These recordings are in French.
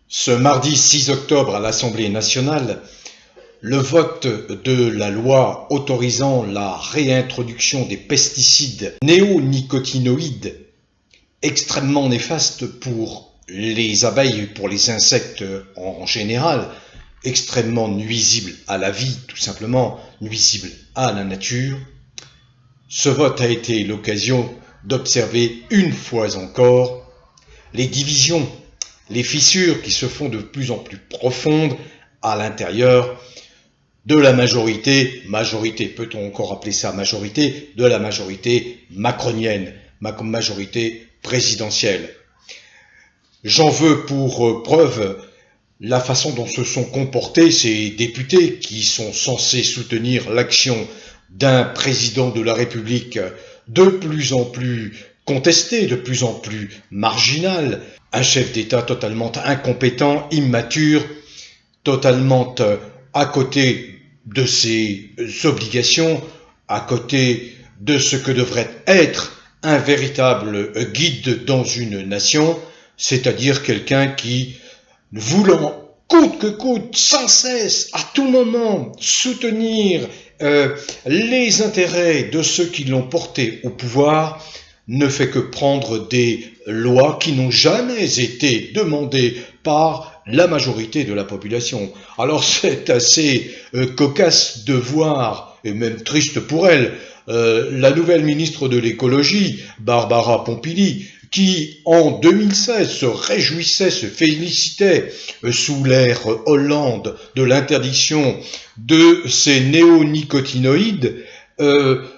Ce mardi 6 octobre à l'Assemblée nationale, le vote de la loi autorisant la réintroduction des pesticides néonicotinoïdes extrêmement néfastes pour les abeilles et pour les insectes en général, extrêmement nuisibles à la vie, tout simplement nuisibles à la nature. Ce vote a été l'occasion d'observer une fois encore les divisions, les fissures qui se font de plus en plus profondes à l'intérieur de la majorité, peut-on encore appeler ça majorité, de la majorité macronienne, majorité présidentielle. J'en veux pour preuve la façon dont se sont comportés ces députés qui sont censés soutenir l'action d'un président de la République de plus en plus contesté, de plus en plus marginal, un chef d'État totalement incompétent, immature, totalement à côté de ses obligations, à côté de ce que devrait être un véritable guide dans une nation, c'est-à-dire quelqu'un qui, voulant coûte que coûte, sans cesse, à tout moment, soutenir les intérêts de ceux qui l'ont porté au pouvoir, ne fait que prendre des lois qui n'ont jamais été demandées par la majorité de la population. Alors c'est assez cocasse de voir, et même triste pour elle, la nouvelle ministre de l'écologie, Barbara Pompili, qui en 2016 se réjouissait, se félicitait sous l'ère Hollande de l'interdiction de ces néonicotinoïdes,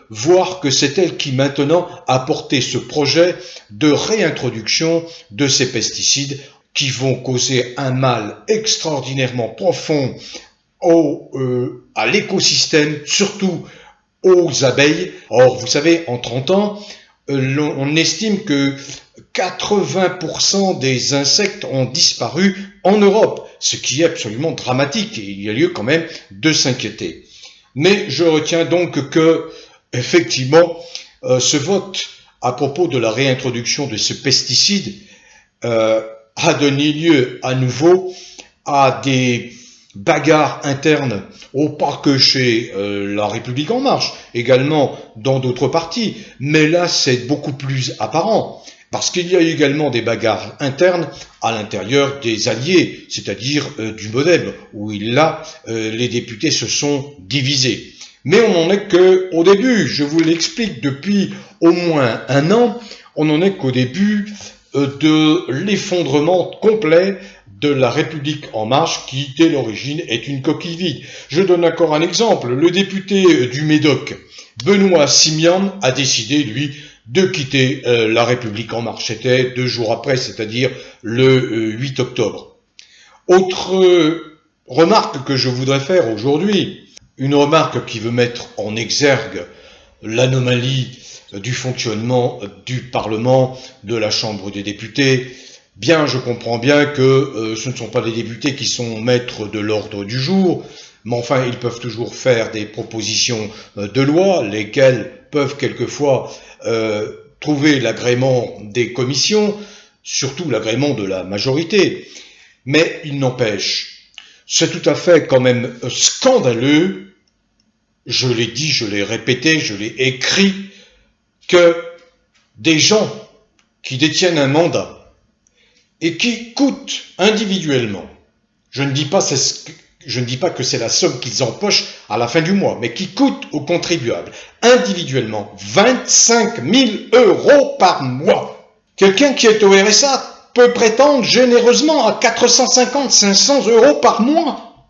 voir que c'est elle qui maintenant a porté ce projet de réintroduction de ces pesticides qui vont causer un mal extraordinairement profond à l'écosystème, surtout aux abeilles. Or, vous savez, en 30 ans, on estime que 80% des insectes ont disparu en Europe, ce qui est absolument dramatique et il y a lieu quand même de s'inquiéter. Mais je retiens donc que, effectivement, ce vote à propos de la réintroduction de ce pesticide a donné lieu à nouveau à des bagarres internes, pas que chez la République en marche, également dans d'autres partis, mais là c'est beaucoup plus apparent, parce qu'il y a également des bagarres internes à l'intérieur des alliés, c'est-à-dire du MODEM, où là les députés se sont divisés. Mais on n'en est qu'au début, je vous l'explique, depuis au moins un an, on n'en est qu'au début de l'effondrement complet de la République en marche qui, dès l'origine, est une coquille vide. Je donne encore un exemple. Le député du Médoc, Benoît Simian, a décidé, lui, de quitter la République en marche. C'était 2 jours après, c'est-à-dire le 8 octobre. Autre remarque que je voudrais faire aujourd'hui, une remarque qui veut mettre en exergue l'anomalie du fonctionnement du Parlement, de la Chambre des députés. Bien, je comprends bien que ce ne sont pas les députés qui sont maîtres de l'ordre du jour, mais enfin, ils peuvent toujours faire des propositions de loi, lesquelles peuvent quelquefois trouver l'agrément des commissions, surtout l'agrément de la majorité. Mais il n'empêche, c'est tout à fait quand même scandaleux, je l'ai dit, je l'ai répété, je l'ai écrit, que des gens qui détiennent un mandat et qui coûtent individuellement, je ne dis pas que c'est la somme qu'ils empochent à la fin du mois, mais qui coûtent aux contribuables individuellement 25 000 € par mois. Quelqu'un qui est au RSA peut prétendre généreusement à 450, 500 € par mois.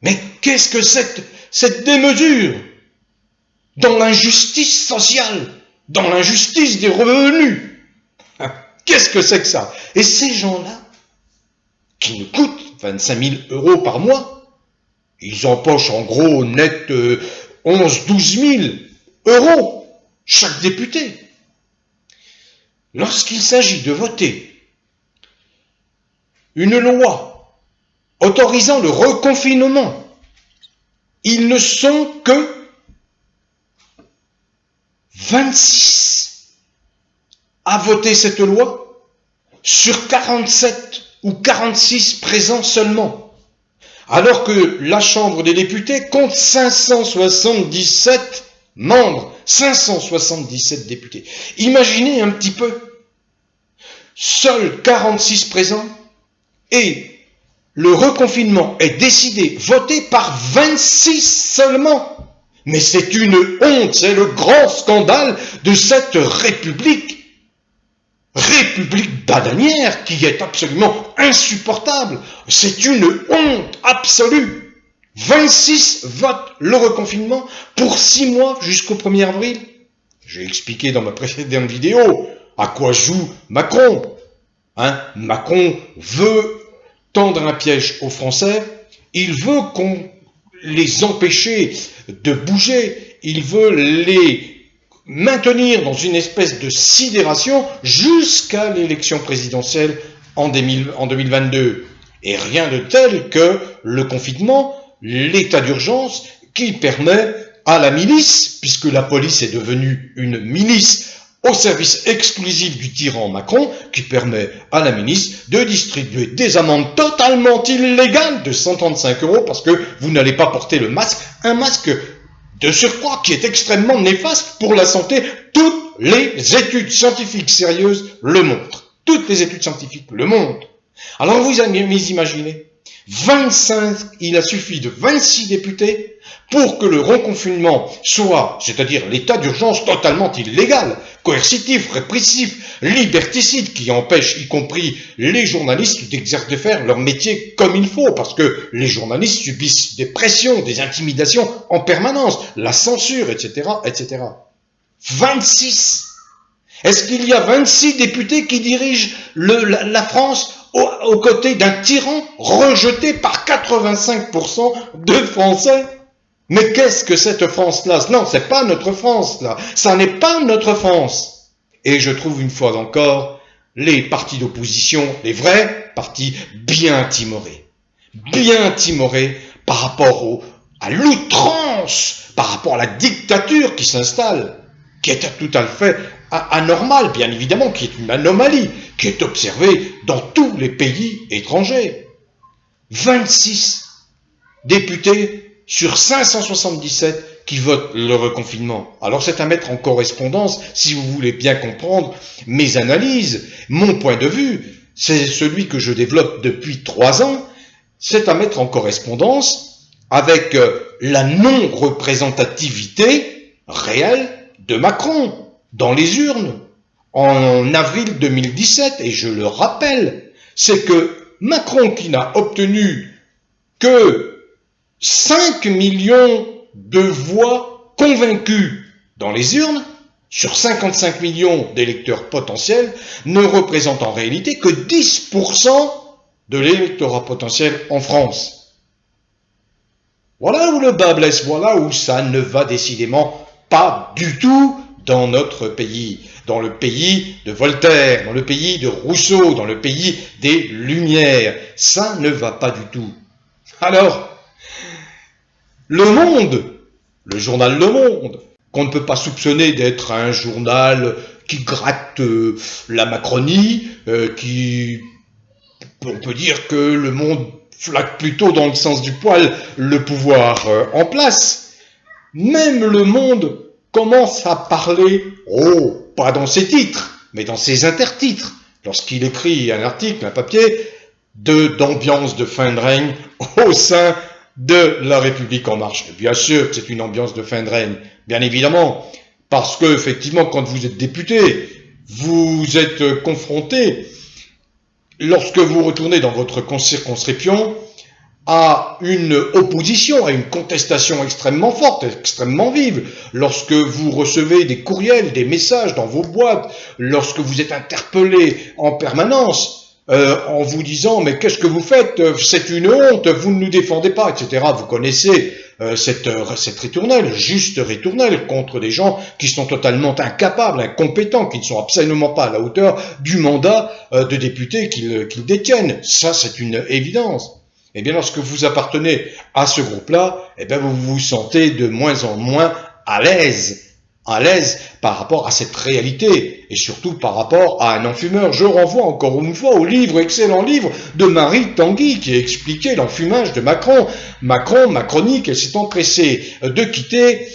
Mais qu'est-ce que cette démesure dans l'injustice sociale, dans l'injustice des revenus? Qu'est-ce que c'est que ça? Et ces gens-là, qui nous coûtent 25 000 € par mois, ils empochent en gros net 11-12 000 € chaque député. Lorsqu'il s'agit de voter une loi autorisant le reconfinement, ils ne sont que 26 à voter cette loi sur 47 ou 46 présents seulement, alors que la Chambre des députés compte 577 membres, 577 députés. Imaginez un petit peu, seuls 46 présents, et le reconfinement est décidé, voté par 26 seulement. Mais c'est une honte, c'est le grand scandale de cette république bananière qui est absolument insupportable. C'est une honte absolue. 26 votent le reconfinement pour 6 mois jusqu'au 1er avril. J'ai expliqué dans ma précédente vidéo à quoi joue Macron. Macron veut tendre un piège aux Français, il veut les empêcher de bouger, il veut les maintenir dans une espèce de sidération jusqu'à l'élection présidentielle en 2022. Et rien de tel que le confinement, l'état d'urgence qui permet à la milice, puisque la police est devenue une milice au service exclusif du tyran Macron, qui permet à la milice de distribuer des amendes totalement illégales de 135 € parce que vous n'allez pas porter le masque, un masque de surcroît qui est extrêmement néfaste pour la santé. Toutes les études scientifiques sérieuses le montrent. Toutes les études scientifiques le montrent. Alors vous imaginez, il a suffi de 26 députés pour que le reconfinement soit, c'est-à-dire l'état d'urgence totalement illégal, coercitif, répressif, liberticide, qui empêche y compris les journalistes de faire leur métier comme il faut, parce que les journalistes subissent des pressions, des intimidations en permanence, la censure, etc., etc. 26! Est-ce qu'il y a 26 députés qui dirigent la France aux côtés d'un tyran rejeté par 85% de Français? Mais qu'est-ce que cette France-là? Non, c'est pas notre France, là. Ça n'est pas notre France. Et je trouve une fois encore les partis d'opposition, les vrais partis, bien timorés par rapport à l'outrance, par rapport à la dictature qui s'installe, qui est tout à fait anormale, bien évidemment, qui est une anomalie, qui est observée dans tous les pays étrangers. 26 députés sur 577 qui votent le reconfinement. Alors c'est à mettre en correspondance, si vous voulez bien comprendre mes analyses, mon point de vue, c'est celui que je développe depuis 3 ans, c'est à mettre en correspondance avec la non-représentativité réelle de Macron dans les urnes en avril 2017, et je le rappelle, c'est que Macron, qui n'a obtenu que 5 millions de voix convaincues dans les urnes, sur 55 millions d'électeurs potentiels, ne représente en réalité que 10% de l'électorat potentiel en France. Voilà où le bât blesse, voilà où ça ne va décidément pas du tout dans notre pays, dans le pays de Voltaire, dans le pays de Rousseau, dans le pays des Lumières. Ça ne va pas du tout. Alors, Le Monde, le journal Le Monde, qu'on ne peut pas soupçonner d'être un journal qui gratte la Macronie, on peut dire que Le Monde flatte plutôt dans le sens du poil le pouvoir en place. Même Le Monde commence à parler, pas dans ses titres, mais dans ses intertitres, lorsqu'il écrit un article, un papier, d'ambiance de fin de règne au sein de la République en marche. Et bien sûr que c'est une ambiance de fin de règne, bien évidemment, parce que effectivement, quand vous êtes député, vous êtes confronté, lorsque vous retournez dans votre circonscription, à une opposition, à une contestation extrêmement forte, extrêmement vive, lorsque vous recevez des courriels, des messages dans vos boîtes, lorsque vous êtes interpellé en permanence, en vous disant « mais qu'est-ce que vous faites? C'est une honte, vous ne nous défendez pas », etc. Vous connaissez cette ritournelle, juste ritournelle, contre des gens qui sont totalement incapables, incompétents, qui ne sont absolument pas à la hauteur du mandat de député qu'ils détiennent. Ça, c'est une évidence. Eh bien, lorsque vous appartenez à ce groupe-là, eh bien, vous vous sentez de moins en moins à l'aise à l'aise par rapport à cette réalité et surtout par rapport à un non-fumeur. Je renvoie encore une fois au livre, excellent livre de Marie Tanguy qui a expliqué l'enfumage de Macron. Macronie qu'elle s'est empressée de quitter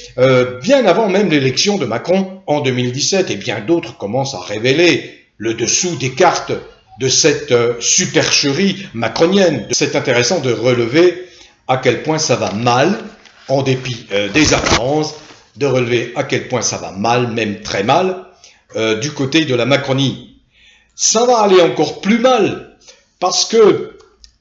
bien avant même l'élection de Macron en 2017 et bien d'autres commencent à révéler le dessous des cartes de cette supercherie macronienne. C'est intéressant de relever à quel point ça va mal en dépit des apparences, de relever à quel point ça va mal, même très mal, du côté de la Macronie. Ça va aller encore plus mal, parce que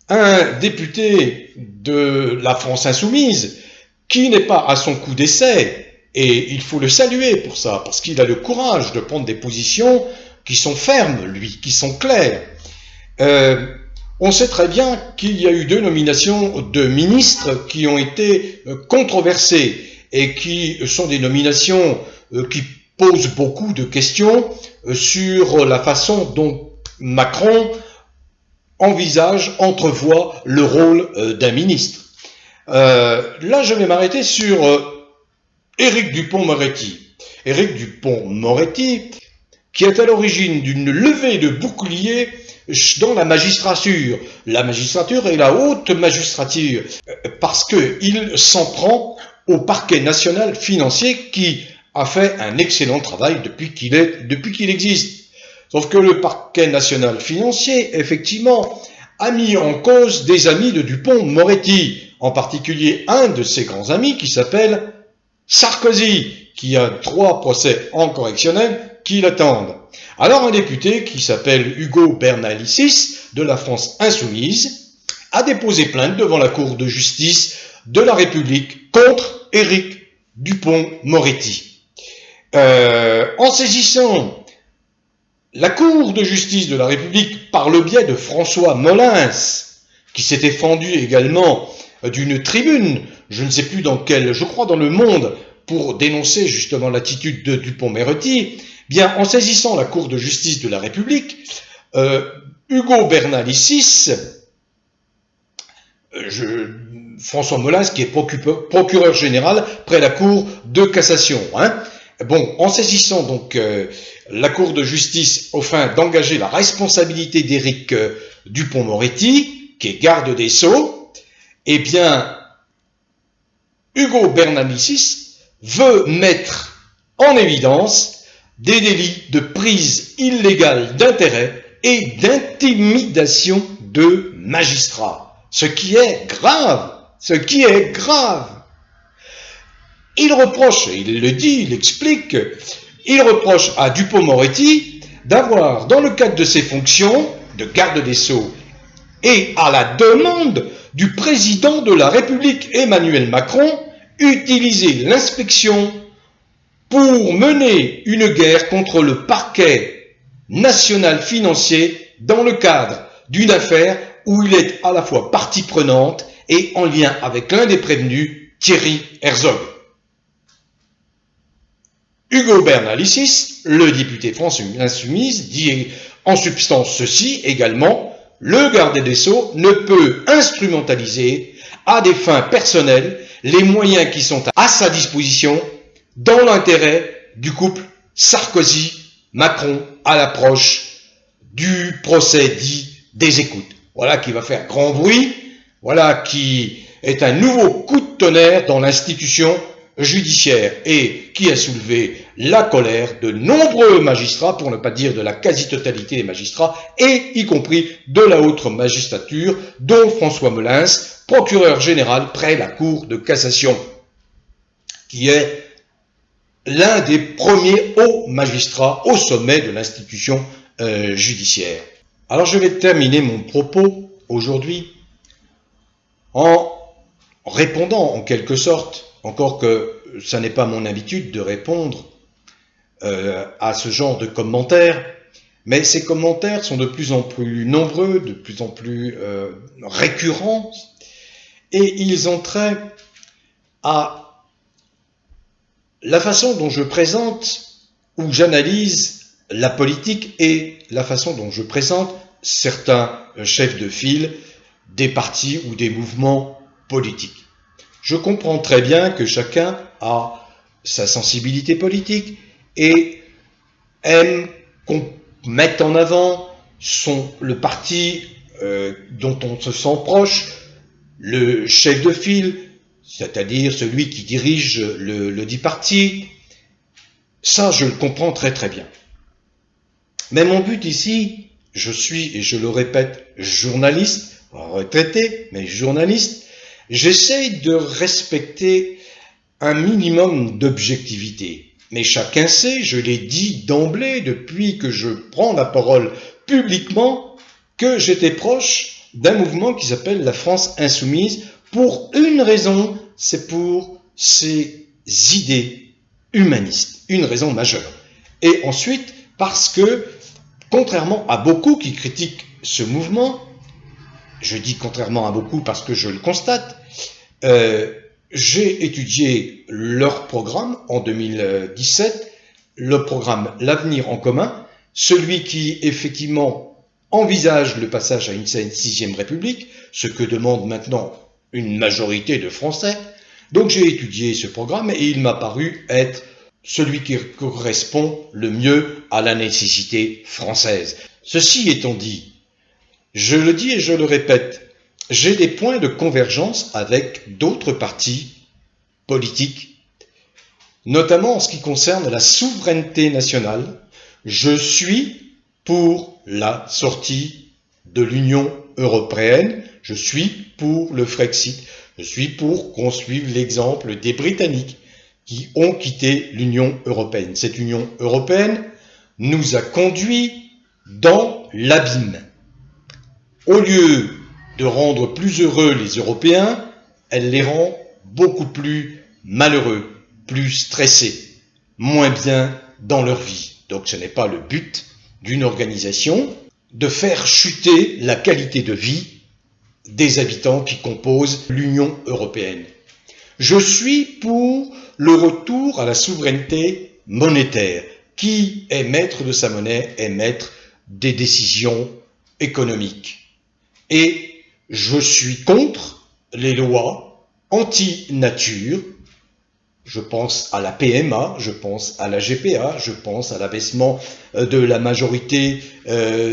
un député de la France Insoumise, qui n'est pas à son coup d'essai, et il faut le saluer pour ça, parce qu'il a le courage de prendre des positions qui sont fermes, lui, qui sont claires. On sait très bien qu'il y a eu 2 nominations de ministres qui ont été controversées, et qui sont des nominations qui posent beaucoup de questions sur la façon dont Macron entrevoit le rôle d'un ministre. Là, je vais m'arrêter sur Éric Dupond-Moretti. Éric Dupond-Moretti, qui est à l'origine d'une levée de boucliers dans la magistrature et la haute magistrature, parce qu'il s'en prend au parquet national financier qui a fait un excellent travail depuis qu'il existe. Sauf que le parquet national financier, effectivement, a mis en cause des amis de Dupond-Moretti, en particulier un de ses grands amis qui s'appelle Sarkozy, qui a 3 procès en correctionnel qui l'attendent. Alors un député qui s'appelle Hugo Bernalicis, de la France Insoumise, a déposé plainte devant la Cour de justice de la République contre Éric Dupond-Moretti. En saisissant la Cour de justice de la République par le biais de François Molins, qui s'était fendu également d'une tribune, je ne sais plus dans quelle, je crois dans Le Monde, pour dénoncer justement l'attitude de Dupond-Moretti, bien en saisissant la Cour de justice de la République, Hugo Bernalicis, François Molins, qui est procureur général près la Cour de cassation. Bon, en saisissant donc la Cour de justice au fin d'engager la responsabilité d'Éric Dupond-Moretti, qui est garde des Sceaux, eh bien, Hugo Bernalicis veut mettre en évidence des délits de prise illégale d'intérêt et d'intimidation de magistrats. Ce qui est grave. Il reproche, et il le dit, il explique, il reproche à Dupond-Moretti d'avoir, dans le cadre de ses fonctions de garde des Sceaux et à la demande du président de la République Emmanuel Macron, utilisé l'inspection pour mener une guerre contre le parquet national financier dans le cadre d'une affaire où il est à la fois partie prenante et en lien avec l'un des prévenus, Thierry Herzog. Hugo Bernalicis, le député France Insoumise, dit en substance ceci également: le garde des Sceaux ne peut instrumentaliser à des fins personnelles les moyens qui sont à sa disposition dans l'intérêt du couple Sarkozy-Macron à l'approche du procès dit des écoutes. Voilà qui va faire grand bruit, voilà qui est un nouveau coup de tonnerre dans l'institution judiciaire et qui a soulevé la colère de nombreux magistrats, pour ne pas dire de la quasi-totalité des magistrats, et y compris de la haute magistrature, dont François Molins, procureur général près la Cour de cassation, qui est l'un des premiers hauts magistrats au sommet de l'institution judiciaire. Alors je vais terminer mon propos aujourd'hui en répondant en quelque sorte, encore que ça n'est pas mon habitude de répondre à ce genre de commentaires, mais ces commentaires sont de plus en plus nombreux, de plus en plus récurrents, et ils ont trait à la façon dont je présente ou j'analyse la politique et la façon dont je présente certains chefs de file des partis ou des mouvements politiques. Je comprends très bien que chacun a sa sensibilité politique et aime qu'on mette en avant le parti dont on se sent proche, le chef de file, c'est-à-dire celui qui dirige le dit parti. Ça, je le comprends très très bien. Mais mon but ici, je suis, et je le répète, journaliste, retraité, mais journaliste, j'essaye de respecter un minimum d'objectivité. Mais chacun sait, je l'ai dit d'emblée depuis que je prends la parole publiquement, que j'étais proche d'un mouvement qui s'appelle la France Insoumise pour une raison, c'est pour ses idées humanistes, une raison majeure. Et ensuite, parce que, contrairement à beaucoup qui critiquent ce mouvement, je dis contrairement à beaucoup parce que je le constate, j'ai étudié leur programme en 2017, le programme L'Avenir en commun, celui qui effectivement envisage le passage à une sixième république, ce que demande maintenant une majorité de Français. Donc j'ai étudié ce programme et il m'a paru être celui qui correspond le mieux à la nécessité française. Ceci étant dit, je le dis et je le répète, j'ai des points de convergence avec d'autres partis politiques, notamment en ce qui concerne la souveraineté nationale. Je suis pour la sortie de l'Union européenne, je suis pour le Frexit, je suis pour qu'on suive l'exemple des Britanniques qui ont quitté l'Union européenne. Cette Union européenne nous a conduits dans l'abîme. Au lieu de rendre plus heureux les Européens, elle les rend beaucoup plus malheureux, plus stressés, moins bien dans leur vie. Donc ce n'est pas le but d'une organisation de faire chuter la qualité de vie des habitants qui composent l'Union européenne. Je suis pour le retour à la souveraineté monétaire. Qui est maître de sa monnaie est maître des décisions économiques. Et je suis contre les lois anti-nature. Je pense à la PMA, je pense à la GPA, je pense à l'abaissement de la majorité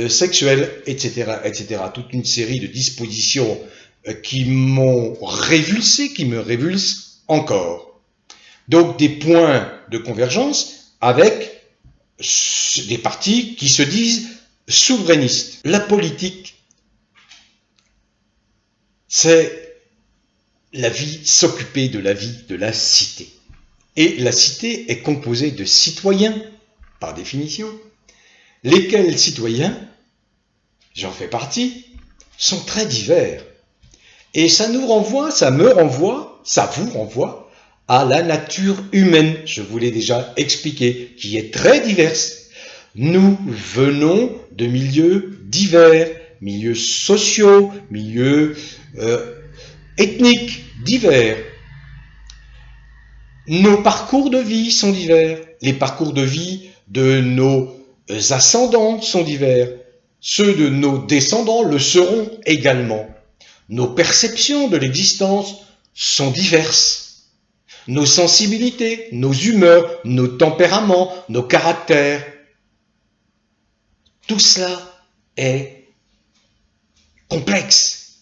sexuelle, etc., etc. Toute une série de dispositions qui m'ont révulsé, qui me révulsent encore. Donc des points de convergence avec des partis qui se disent souverainistes. La politique, c'est la vie, s'occuper de la vie de la cité. Et la cité est composée de citoyens, par définition, lesquels citoyens, j'en fais partie, sont très divers. Et ça nous renvoie, ça me renvoie, ça vous renvoie à la nature humaine, je vous l'ai déjà expliqué, qui est très diverse. Nous venons de milieux divers, milieux sociaux, milieux ethniques divers. Nos parcours de vie sont divers. Les parcours de vie de nos ascendants sont divers. Ceux de nos descendants le seront également. Nos perceptions de l'existence sont diverses. Nos sensibilités, nos humeurs, nos tempéraments, nos caractères, tout cela est complexe.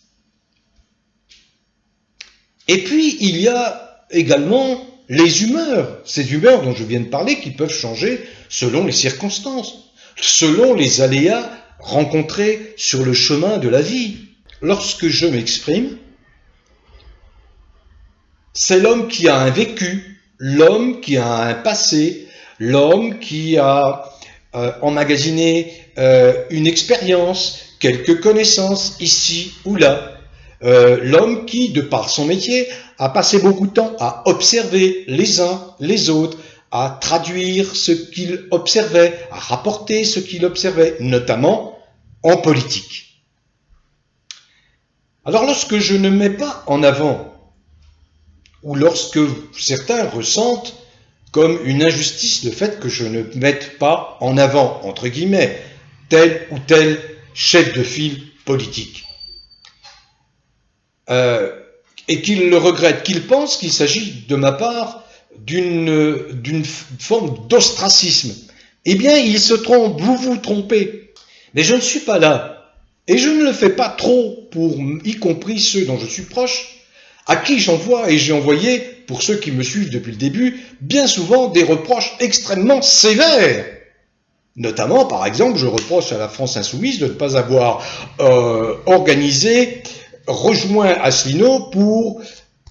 Et puis, il y a également les humeurs, ces humeurs dont je viens de parler qui peuvent changer selon les circonstances, selon les aléas rencontrés sur le chemin de la vie. Lorsque je m'exprime, c'est l'homme qui a un vécu, l'homme qui a un passé, l'homme qui a emmagasiné une expérience, quelques connaissances ici ou là. L'homme qui, de par son métier, a passé beaucoup de temps à observer les uns les autres, à traduire ce qu'il observait, à rapporter ce qu'il observait, notamment en politique. Alors lorsque je ne mets pas en avant, ou lorsque certains ressentent comme une injustice le fait que je ne mette pas en avant, entre guillemets, tel ou tel chef de file politique, et qu'ils le regrettent, qu'ils pensent qu'il s'agit de ma part d'une forme d'ostracisme. Eh bien, il se trompe, vous vous trompez. Mais je ne suis pas là. Et je ne le fais pas trop pour, y compris ceux dont je suis proche, à qui j'envoie, et j'ai envoyé, pour ceux qui me suivent depuis le début, bien souvent des reproches extrêmement sévères. Notamment, par exemple, je reproche à la France insoumise de ne pas avoir rejoint Asselineau pour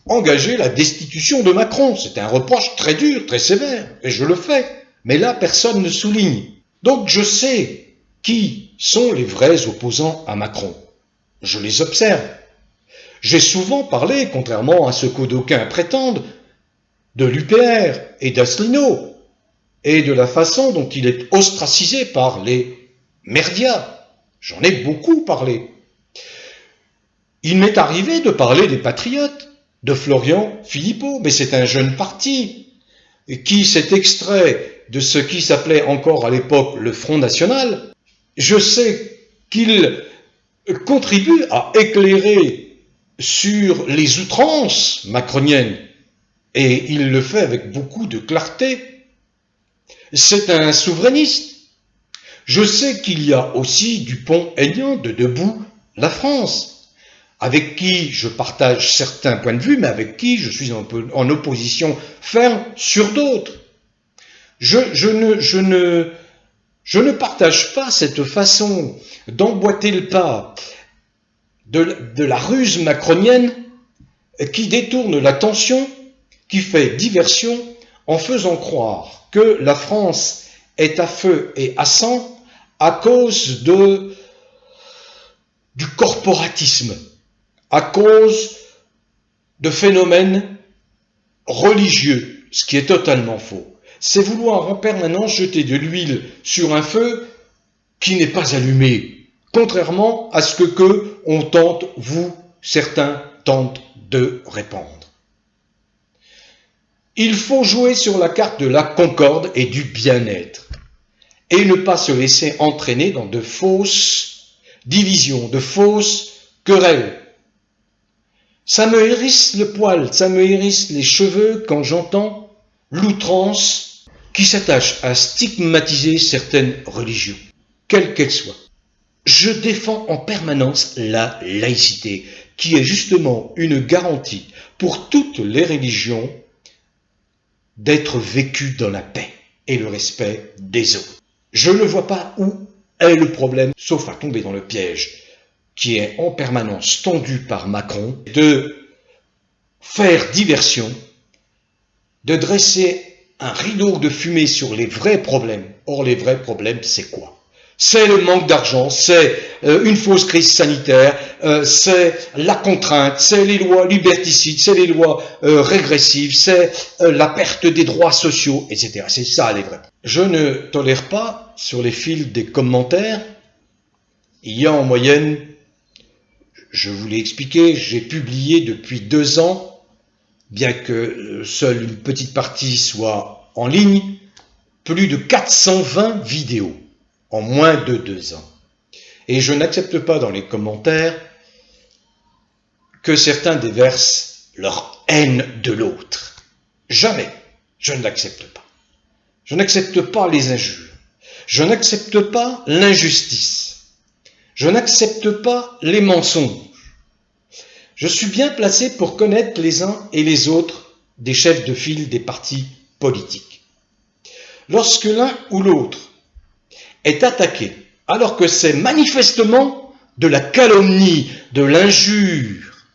engager la destitution de Macron. C'est un reproche très dur, très sévère, et je le fais. Mais là, personne ne souligne. Donc je sais qui sont les vrais opposants à Macron. Je les observe. J'ai souvent parlé, contrairement à ce que d'aucuns prétendent, de l'UPR et d'Asselineau, et de la façon dont il est ostracisé par les médias. J'en ai beaucoup parlé. Il m'est arrivé de parler des Patriotes, de Florian Philippot, mais c'est un jeune parti qui s'est extrait de ce qui s'appelait encore à l'époque le Front National. Je sais qu'il contribue à éclairer sur les outrances macroniennes, et il le fait avec beaucoup de clarté. C'est un souverainiste. Je sais qu'il y a aussi Dupont-Aignan de Debout la France, avec qui je partage certains points de vue, mais avec qui je suis en opposition ferme sur d'autres. Je ne partage pas cette façon d'emboîter le pas de la ruse macronienne qui détourne l'attention, qui fait diversion en faisant croire que la France est à feu et à sang à cause du corporatisme, à cause de phénomènes religieux, ce qui est totalement faux. C'est vouloir en permanence jeter de l'huile sur un feu qui n'est pas allumé, contrairement à ce que on tente, certains tentent de répandre. Il faut jouer sur la carte de la concorde et du bien-être, et ne pas se laisser entraîner dans de fausses divisions, de fausses querelles. Ça me hérisse le poil, ça me hérisse les cheveux quand j'entends l'outrance qui s'attache à stigmatiser certaines religions, quelles qu'elles soient. Je défends en permanence la laïcité, qui est justement une garantie pour toutes les religions d'être vécues dans la paix et le respect des autres. Je ne vois pas où est le problème, sauf à tomber dans le piège qui est en permanence tendu par Macron, de faire diversion, de dresser un rideau de fumée sur les vrais problèmes. Or, les vrais problèmes, c'est quoi? C'est le manque d'argent, c'est une fausse crise sanitaire, c'est la contrainte, c'est les lois liberticides, c'est les lois régressives, c'est la perte des droits sociaux, etc. C'est ça les vrais. Je ne tolère pas, sur les fils des commentaires, il y a en moyenne, je vous l'ai expliqué, j'ai publié depuis 2 ans, bien que seule une petite partie soit en ligne, plus de 420 vidéos en moins de 2 ans. Et je n'accepte pas dans les commentaires que certains déversent leur haine de l'autre. Jamais. Je ne l'accepte pas. Je n'accepte pas les injures. Je n'accepte pas l'injustice. Je n'accepte pas les mensonges. Je suis bien placé pour connaître les uns et les autres des chefs de file des partis politiques. Lorsque l'un ou l'autre est attaqué, alors que c'est manifestement de la calomnie, de l'injure,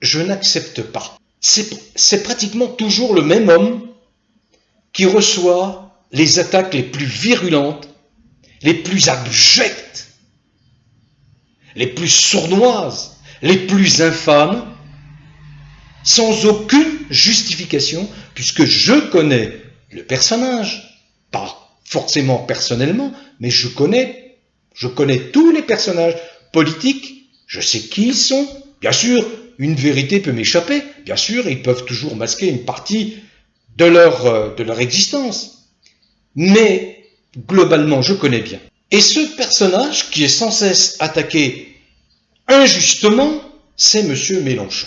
je n'accepte pas. C'est pratiquement toujours le même homme qui reçoit les attaques les plus virulentes, les plus abjectes, les plus sournoises, les plus infâmes, sans aucune justification, puisque je connais le personnage, pas forcément personnellement, mais je connais tous les personnages politiques, je sais qui ils sont. Bien sûr, une vérité peut m'échapper, bien sûr, ils peuvent toujours masquer une partie de leur existence, mais globalement, je connais bien. Et ce personnage qui est sans cesse attaqué injustement, c'est M. Mélenchon.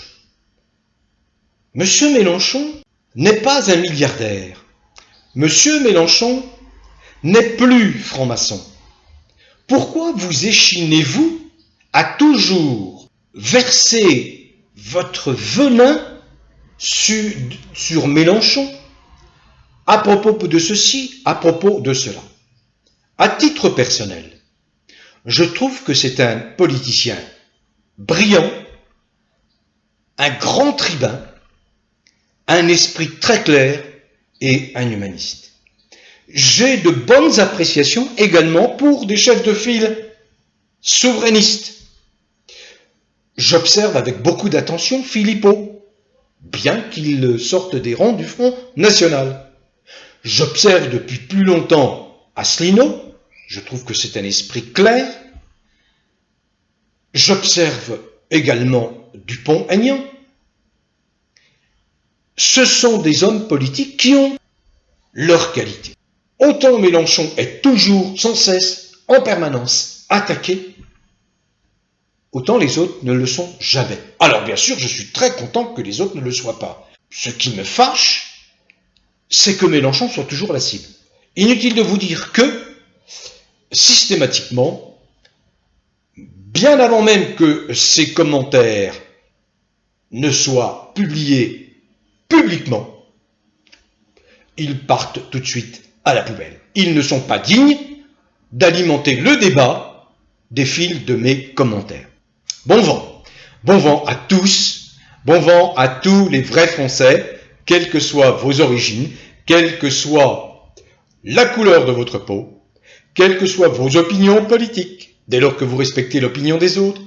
Monsieur Mélenchon n'est pas un milliardaire. Monsieur Mélenchon n'est plus franc-maçon. Pourquoi vous échinez-vous à toujours verser votre venin sur Mélenchon à propos de ceci, à propos de cela? À titre personnel, je trouve que c'est un politicien brillant, un grand tribun, un esprit très clair et un humaniste. J'ai de bonnes appréciations également pour des chefs de file souverainistes. J'observe avec beaucoup d'attention Philippot, bien qu'il sorte des rangs du Front National. J'observe depuis plus longtemps Asselineau, je trouve que c'est un esprit clair. J'observe également Dupont-Aignan. Ce sont des hommes politiques qui ont leurs qualités. Autant Mélenchon est toujours, sans cesse, en permanence attaqué, autant les autres ne le sont jamais. Alors bien sûr, je suis très content que les autres ne le soient pas. Ce qui me fâche, c'est que Mélenchon soit toujours la cible. Inutile de vous dire que, systématiquement, bien avant même que ces commentaires ne soient publiés publiquement, ils partent tout de suite à la poubelle. Ils ne sont pas dignes d'alimenter le débat des fils de mes commentaires. Bon vent à tous, bon vent à tous les vrais Français, quelles que soient vos origines, quelle que soit la couleur de votre peau, quelles que soient vos opinions politiques, dès lors que vous respectez l'opinion des autres,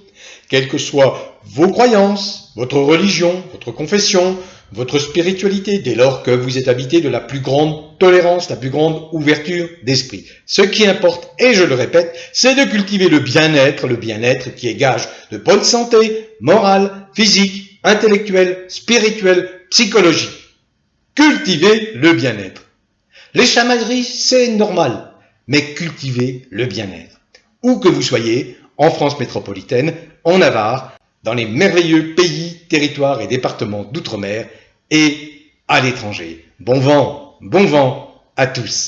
quelles que soient vos croyances, votre religion, votre confession, votre spiritualité, dès lors que vous êtes habité de la plus grande tolérance, la plus grande ouverture d'esprit. Ce qui importe, et je le répète, c'est de cultiver le bien-être qui est gage de bonne santé, morale, physique, intellectuelle, spirituelle, psychologique. Cultivez le bien-être. Les chamailleries, c'est normal, mais cultivez le bien-être. Où que vous soyez, en France métropolitaine, en Navarre, dans les merveilleux pays, territoires et départements d'outre-mer et à l'étranger. Bon vent à tous.